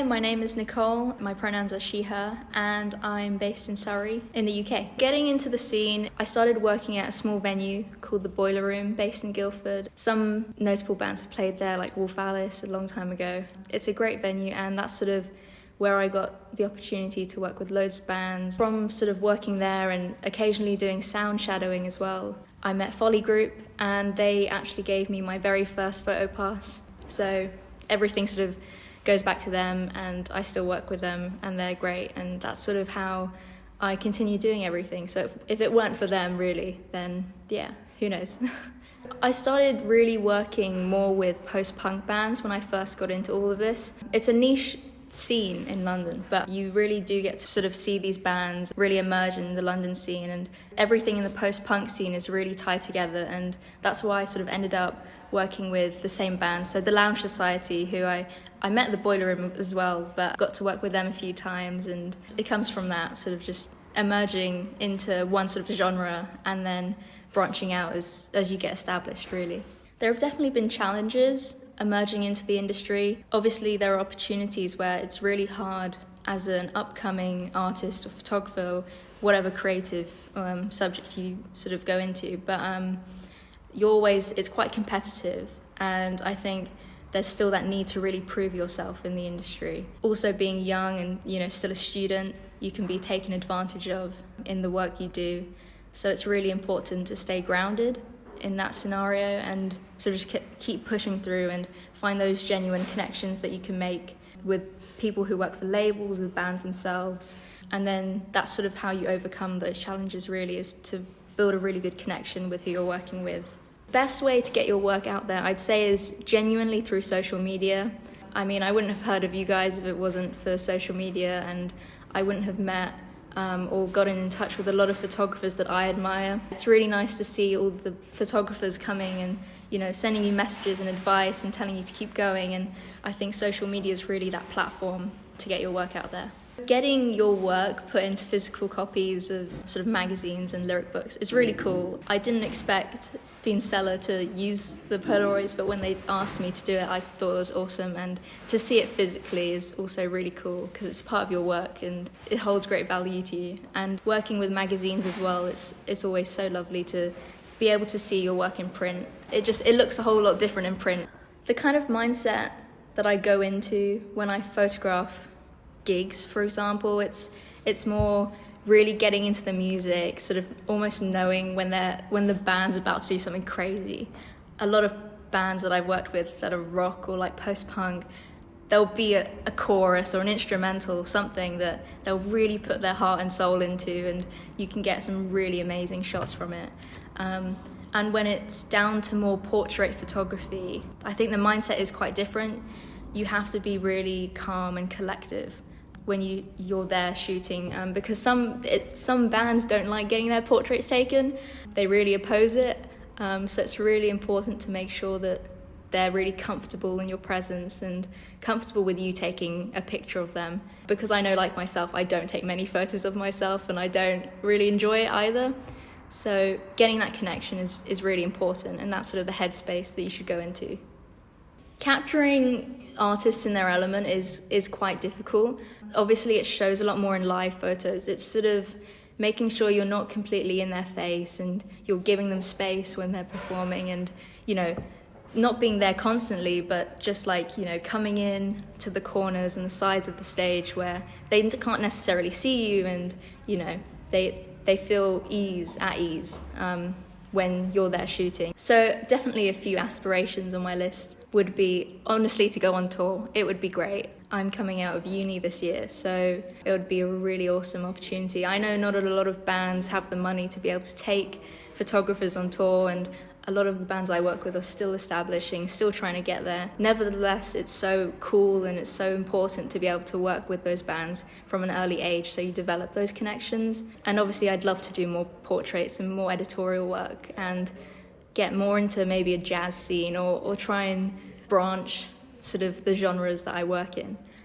my name is Nicole. My pronouns are she, her, and I'm based in Surrey in the UK. Getting into the scene, I started working at a small venue called the Boiler Room based in Guildford. Some notable bands have played there, like Wolf Alice a long time ago. It's a great venue, and that's sort of where I got the opportunity to work with loads of bands. From sort of working there and occasionally doing sound shadowing as well, I met Folly Group, and they actually gave me my very first photo pass. So everything sort of goes back to them, and I still work with them, and they're great, and that's sort of how I continue doing everything. So if it weren't for them, really, then yeah, who knows. I started really working more with post-punk bands when I first got into all of this. It's a niche scene in London, but you really do get to sort of see these bands really emerge in the London scene, and everything in the post-punk scene is really tied together, and that's why I sort of ended up working with the same bands. So the Lounge Society, who I met at the Boiler Room as well, but got to work with them a few times, and it comes from that sort of just emerging into one sort of genre and then branching out as you get established, really. There have definitely been challenges emerging into the industry. Obviously there are opportunities where it's really hard as an upcoming artist or photographer or whatever creative subject you sort of go into, but it's quite competitive, and I think there's still that need to really prove yourself in the industry. Also, being young and still a student, you can be taken advantage of in the work you do. So it's really important to stay grounded in that scenario and sort of just keep pushing through and find those genuine connections that you can make with people who work for labels, the bands themselves. And then that's sort of how you overcome those challenges, really, is to build a really good connection with who you're working with. Best way to get your work out there, I'd say, is genuinely through social media. I mean, I wouldn't have heard of you guys if it wasn't for social media, and I wouldn't have met or gotten in touch with a lot of photographers that I admire. It's really nice to see all the photographers coming and sending you messages and advice and telling you to keep going, and I think social media is really that platform to get your work out there. Getting your work put into physical copies of sort of magazines and lyric books is really cool. I didn't expect Bean Stella to use the Polaroids, but when they asked me to do it, I thought it was awesome, and to see it physically is also really cool because it's part of your work and it holds great value to you. And working with magazines as well, it's always so lovely to be able to see your work in print. It looks a whole lot different in print. The kind of mindset that I go into when I photograph gigs, for example, it's more really getting into the music, sort of almost knowing when the band's about to do something crazy. A lot of bands that I've worked with that are rock or like post-punk, there'll be a chorus or an instrumental or something that they'll really put their heart and soul into, and you can get some really amazing shots from it. And when it's down to more portrait photography, I think the mindset is quite different. You have to be really calm and collective when you're there shooting, because some bands don't like getting their portraits taken. They really oppose it. So it's really important to make sure that they're really comfortable in your presence and comfortable with you taking a picture of them. Because I know, like myself, I don't take many photos of myself and I don't really enjoy it either. So getting that connection is really important, and that's sort of the headspace that you should go into. Capturing artists in their element is quite difficult. Obviously, it shows a lot more in live photos. It's sort of making sure you're not completely in their face and you're giving them space when they're performing, and not being there constantly, but just coming in to the corners and the sides of the stage where they can't necessarily see you, and they feel at ease when you're there shooting. So definitely a few aspirations on my list would be, honestly, to go on tour. It would be great. I'm coming out of uni this year, so it would be a really awesome opportunity. I know not a lot of bands have the money to be able to take photographers on tour, and a lot of the bands I work with are still establishing, still trying to get there. Nevertheless, it's so cool and it's so important to be able to work with those bands from an early age, so you develop those connections. And obviously I'd love to do more portraits and more editorial work and get more into maybe a jazz scene or try and branch sort of the genres that I work in.